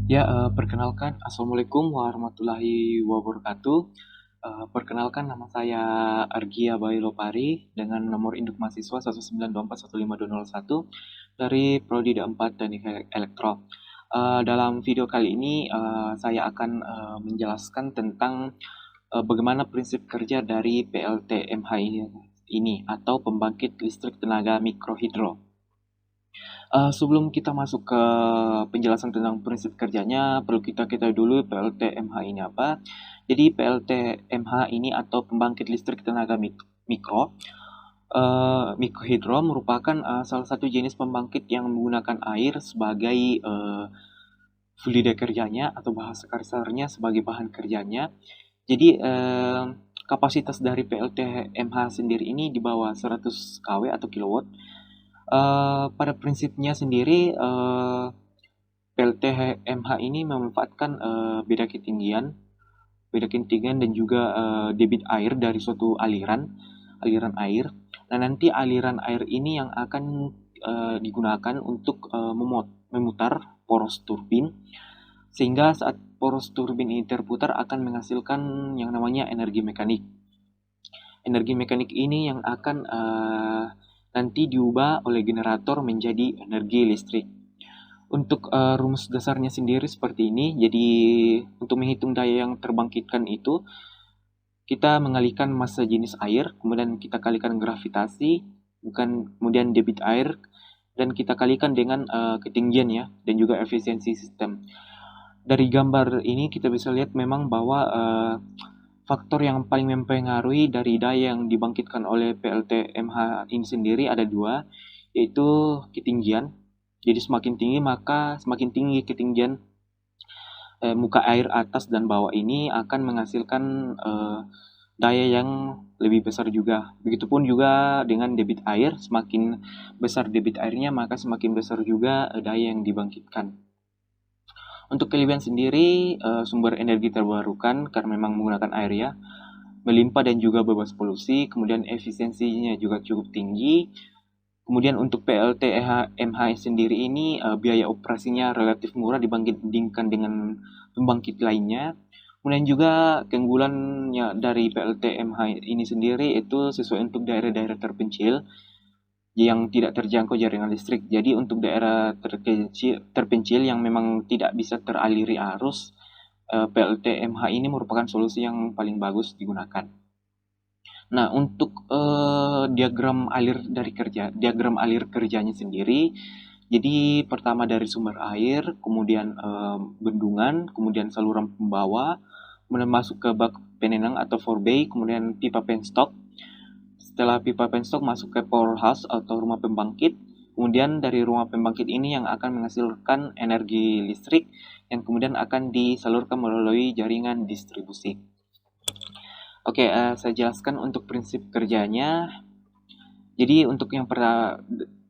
Perkenalkan, Assalamualaikum warahmatullahi wabarakatuh. Perkenalkan, nama saya Argia Bailopari dengan nomor induk mahasiswa 192415201 dari Prodi D4 Teknik Elektro. Dalam video kali ini, saya akan menjelaskan tentang bagaimana prinsip kerja dari PLTMH ini atau pembangkit listrik tenaga mikrohidro. Sebelum kita masuk ke penjelasan tentang prinsip kerjanya, perlu kita ketahui dulu PLTMH ini apa. Jadi PLTMH ini atau pembangkit listrik tenaga mikrohidro merupakan salah satu jenis pembangkit yang menggunakan air sebagai fluida kerjanya atau bahasa kasarnya sebagai bahan kerjanya. Jadi kapasitas dari PLTMH sendiri ini di bawah 100 kW atau kilowatt. Pada prinsipnya sendiri, PLTMH ini memanfaatkan beda ketinggian dan juga debit air dari suatu aliran air. Nah, nanti aliran air ini yang akan digunakan untuk memutar poros turbin, sehingga saat poros turbin ini terputar akan menghasilkan yang namanya energi mekanik. Energi mekanik ini yang akan nanti diubah oleh generator menjadi energi listrik. Untuk rumus dasarnya sendiri seperti ini. Jadi untuk menghitung daya yang terbangkitkan itu, kita mengalihkan massa jenis air, kemudian kita kalikan gravitasi, kemudian debit air, dan kita kalikan dengan ketinggian ya, dan juga efisiensi sistem. Dari gambar ini kita bisa lihat memang bahwa faktor yang paling mempengaruhi dari daya yang dibangkitkan oleh PLTMH ini sendiri ada dua, yaitu ketinggian. Jadi semakin tinggi maka semakin tinggi ketinggian muka air atas dan bawah ini akan menghasilkan daya yang lebih besar juga. Begitupun juga dengan debit air, semakin besar debit airnya maka semakin besar juga daya yang dibangkitkan. Untuk kelebihan sendiri, sumber energi terbarukan karena memang menggunakan air ya, melimpah dan juga bebas polusi, kemudian efisiensinya juga cukup tinggi. Kemudian untuk PLTMH sendiri ini biaya operasinya relatif murah dibandingkan dengan pembangkit lainnya. Kemudian juga keunggulannya dari PLTMH ini sendiri itu sesuai untuk daerah-daerah terpencil yang tidak terjangkau jaringan listrik. Jadi untuk daerah terpencil yang memang tidak bisa teraliri arus, PLTMH ini merupakan solusi yang paling bagus digunakan. Nah, untuk diagram alir kerjanya sendiri, jadi pertama dari sumber air, kemudian bendungan, kemudian saluran pembawa, kemudian masuk ke bak penenang atau forebay, kemudian pipa penstock. Setelah pipa penstock masuk ke powerhouse atau rumah pembangkit, kemudian dari rumah pembangkit ini yang akan menghasilkan energi listrik yang kemudian akan disalurkan melalui jaringan distribusi. Oke, saya jelaskan untuk prinsip kerjanya. Jadi untuk yang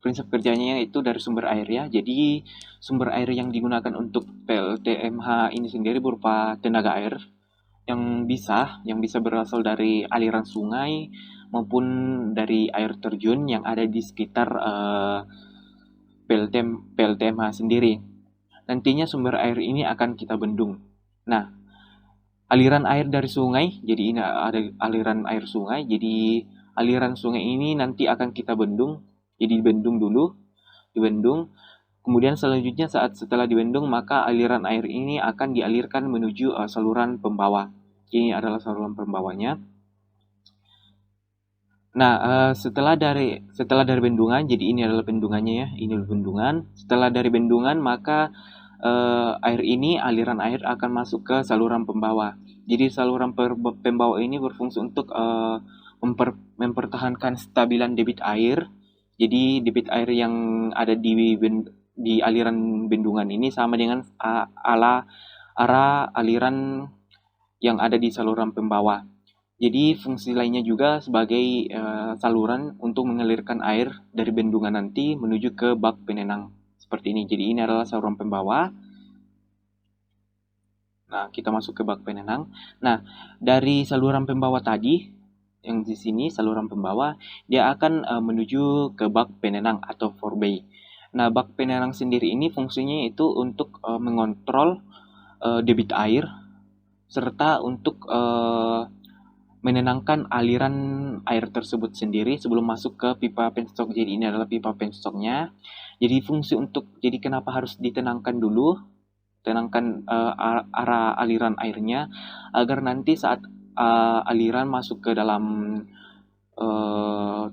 prinsip kerjanya itu dari sumber air ya. Jadi sumber air yang digunakan untuk PLTMH ini sendiri berupa tenaga air yang bisa berasal dari aliran sungai maupun dari air terjun yang ada di sekitar PLTMH sendiri. Nantinya sumber air ini akan kita bendung. Nah, aliran air dari sungai, jadi ini ada aliran air sungai, jadi aliran sungai ini nanti akan kita bendung, jadi dibendung. Kemudian selanjutnya setelah dibendung maka aliran air ini akan dialirkan menuju saluran pembawa. Ini adalah saluran pembawanya. Nah, setelah dari bendungan, jadi ini adalah bendungannya ya, ini bendungan. Setelah dari bendungan maka aliran air akan masuk ke saluran pembawa. Jadi saluran pembawa ini berfungsi untuk mempertahankan stabilan debit air. Jadi debit air yang ada di aliran bendungan ini sama dengan arah aliran yang ada di saluran pembawa. Jadi fungsi lainnya juga sebagai saluran untuk mengalirkan air dari bendungan nanti menuju ke bak penenang seperti ini. Jadi ini adalah saluran pembawa. Nah, kita masuk ke bak penenang. Nah, dari saluran pembawa tadi yang di sini saluran pembawa dia akan menuju ke bak penenang atau forebay. Nah, bak penerang sendiri ini fungsinya itu untuk mengontrol debit air serta untuk menenangkan aliran air tersebut sendiri sebelum masuk ke pipa penstock. Jadi ini adalah pipa penstocknya. Jadi fungsi untuk jadi kenapa harus ditenangkan dulu, tenangkan arah aliran airnya agar nanti saat aliran masuk ke dalam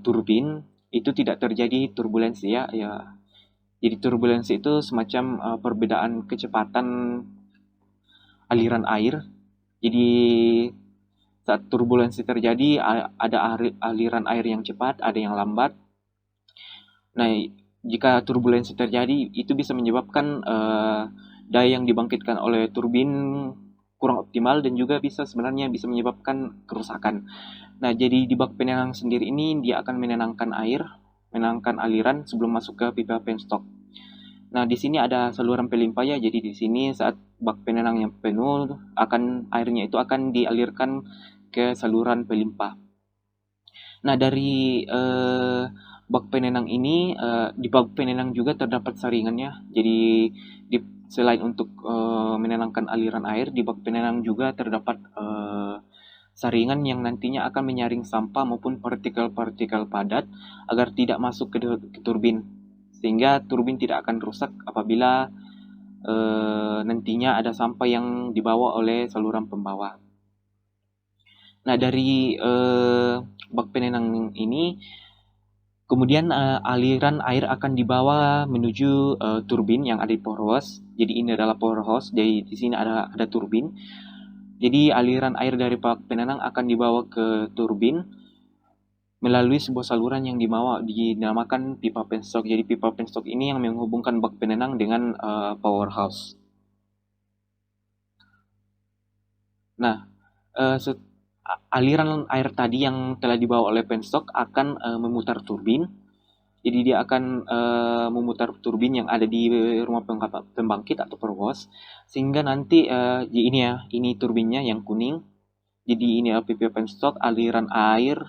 turbin itu tidak terjadi turbulensi ya. Jadi turbulensi itu semacam perbedaan kecepatan aliran air. Jadi saat turbulensi terjadi ada aliran air yang cepat, ada yang lambat. Nah, jika turbulensi terjadi itu bisa menyebabkan daya yang dibangkitkan oleh turbin kurang optimal dan juga sebenarnya bisa menyebabkan kerusakan. Nah, jadi di bak penenang sendiri ini dia akan menenangkan air, menenangkan aliran sebelum masuk ke pipa penstock. Nah, di sini ada saluran pelimpah ya. Jadi di sini saat bak penenang yang penuh, airnya itu akan dialirkan ke saluran pelimpah. Nah, dari bak penenang ini, di bak penenang juga terdapat saringannya. Jadi selain untuk menenangkan aliran air, di bak penenang juga terdapat saringan yang nantinya akan menyaring sampah maupun partikel-partikel padat agar tidak masuk ke turbin, sehingga turbin tidak akan rusak apabila nantinya ada sampah yang dibawa oleh saluran pembawa. Nah, dari bak penenang ini kemudian aliran air akan dibawa menuju turbin yang ada di powerhouse. Jadi ini adalah powerhouse. Jadi di sini ada turbin. Jadi aliran air dari bak penenang akan dibawa ke turbin melalui sebuah saluran yang dinamakan pipa penstock. Jadi pipa penstock ini yang menghubungkan bak penenang dengan powerhouse. Nah, aliran air tadi yang telah dibawa oleh penstock akan memutar turbin. Jadi dia akan memutar turbin yang ada di rumah pembangkit atau powerhouse, sehingga nanti ini turbinnya yang kuning. Jadi ini pipa penstock, aliran air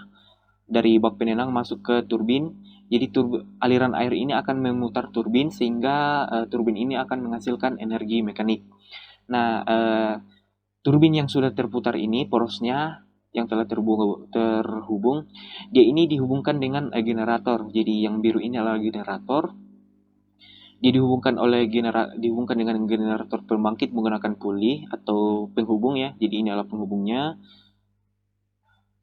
dari bak penenang masuk ke turbin. Jadi aliran air ini akan memutar turbin sehingga turbin ini akan menghasilkan energi mekanik. Nah, turbin yang sudah terputar ini, porosnya yang telah terhubung, dia ini dihubungkan dengan generator. Jadi yang biru ini adalah generator. Dia dihubungkan dengan generator pembangkit menggunakan puli atau penghubung ya. Jadi ini adalah penghubungnya.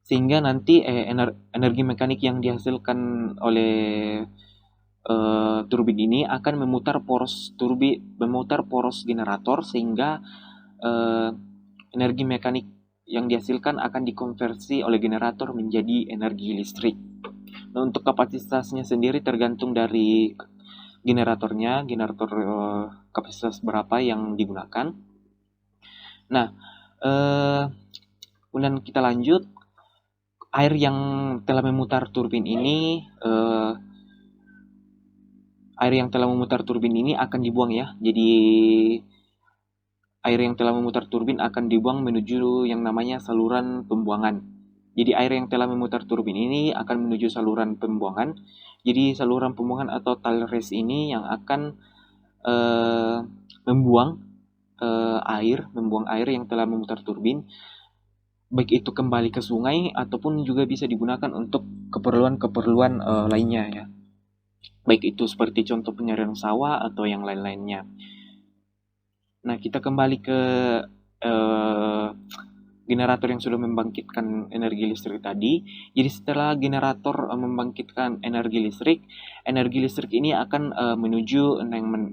Sehingga nanti energi mekanik yang dihasilkan oleh turbin ini akan memutar poros generator sehingga energi mekanik yang dihasilkan akan dikonversi oleh generator menjadi energi listrik. Nah, untuk kapasitasnya sendiri tergantung dari generator kapasitas berapa yang digunakan. Nah, kemudian kita lanjut. Air yang telah memutar turbin ini akan dibuang ya. Jadi air yang telah memutar turbin akan dibuang menuju yang namanya saluran pembuangan. Jadi air yang telah memutar turbin ini akan menuju saluran pembuangan. Jadi saluran pembuangan atau tile race ini yang akan membuang air yang telah memutar turbin, baik itu kembali ke sungai ataupun juga bisa digunakan untuk keperluan lainnya ya. Baik itu seperti contoh penyiraman sawah atau yang lain-lainnya. Nah, kita kembali ke generator yang sudah membangkitkan energi listrik tadi. Jadi setelah generator membangkitkan energi listrik ini akan menuju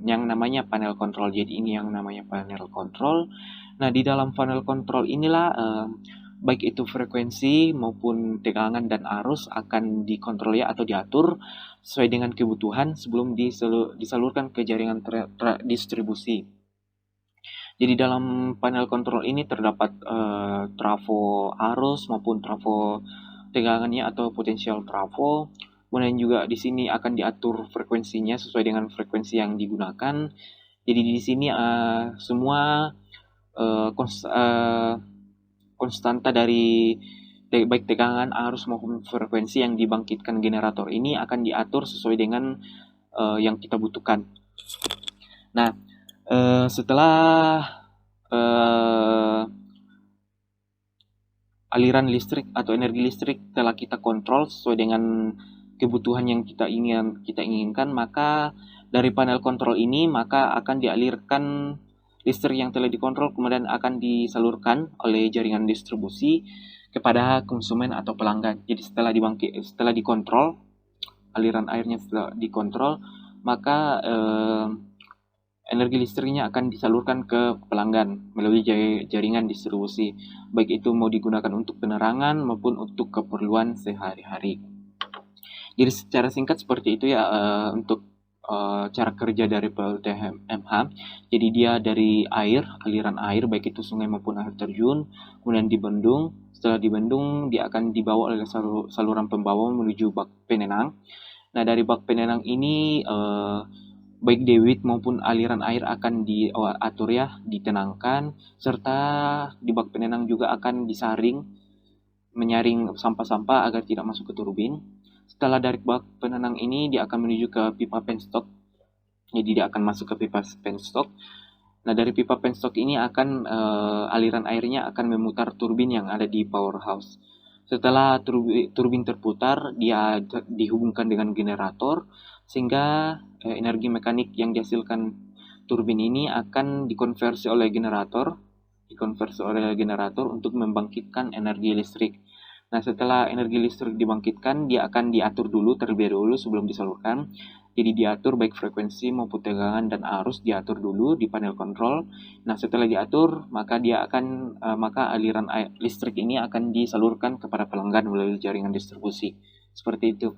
yang namanya panel kontrol. Jadi ini yang namanya panel kontrol. Nah, di dalam panel kontrol inilah baik itu frekuensi maupun tegangan dan arus akan dikontrol ya atau diatur sesuai dengan kebutuhan sebelum disalurkan ke jaringan distribusi. Jadi dalam panel kontrol ini terdapat trafo arus maupun trafo tegangannya atau potensial trafo. Kemudian juga di sini akan diatur frekuensinya sesuai dengan frekuensi yang digunakan. Jadi di sini semua konstanta dari baik tegangan, arus maupun frekuensi yang dibangkitkan generator ini akan diatur sesuai dengan yang kita butuhkan. Nah, setelah uh, aliran listrik atau energi listrik telah kita kontrol sesuai dengan kebutuhan yang kita inginkan, maka dari panel kontrol ini maka akan dialirkan listrik yang telah dikontrol, kemudian akan disalurkan oleh jaringan distribusi kepada konsumen atau pelanggan. Jadi setelah dikontrol, aliran airnya setelah dikontrol, maka energi listriknya akan disalurkan ke pelanggan melalui jaringan distribusi, baik itu mau digunakan untuk penerangan maupun untuk keperluan sehari-hari. Jadi secara singkat seperti itu ya, untuk cara kerja dari PLTMH. Jadi dia dari air, aliran air baik itu sungai maupun air terjun, kemudian dibendung. Setelah dibendung, dia akan dibawa oleh saluran pembawa menuju bak penenang. Nah, dari bak penenang ini baik debit maupun aliran air akan diatur ya, ditenangkan, serta di bak penenang juga akan disaring, menyaring sampah-sampah agar tidak masuk ke turbin. Setelah dari bak penenang ini, dia akan menuju ke pipa penstock. Jadi dia akan masuk ke pipa penstock. Nah, dari pipa penstock ini akan aliran airnya akan memutar turbin yang ada di powerhouse. Setelah turbin terputar, dia dihubungkan dengan generator, sehingga energi mekanik yang dihasilkan turbin ini akan dikonversi oleh generator untuk membangkitkan energi listrik. Nah, setelah energi listrik dibangkitkan, dia akan diatur dulu terlebih dahulu sebelum disalurkan. Jadi diatur baik frekuensi maupun tegangan dan arus diatur dulu di panel kontrol. Nah, setelah diatur, maka maka aliran listrik ini akan disalurkan kepada pelanggan melalui jaringan distribusi. Seperti itu.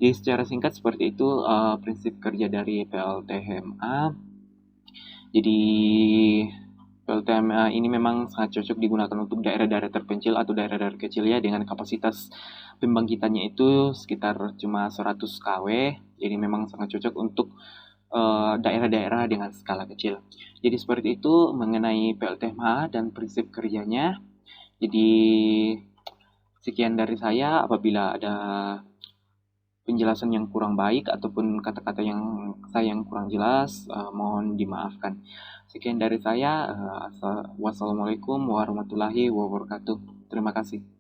Jadi secara singkat seperti itu prinsip kerja dari PLTMA. Jadi PLTMA ini memang sangat cocok digunakan untuk daerah-daerah terpencil atau daerah-daerah kecil ya, dengan kapasitas pembangkitannya itu sekitar cuma 100 kW. Jadi memang sangat cocok untuk daerah-daerah dengan skala kecil. Jadi seperti itu mengenai PLTMA dan prinsip kerjanya. Jadi sekian dari saya. Apabila ada penjelasan yang kurang baik ataupun kata-kata yang kurang jelas, mohon dimaafkan. Sekian dari saya. Wassalamualaikum warahmatullahi wabarakatuh. Terima kasih.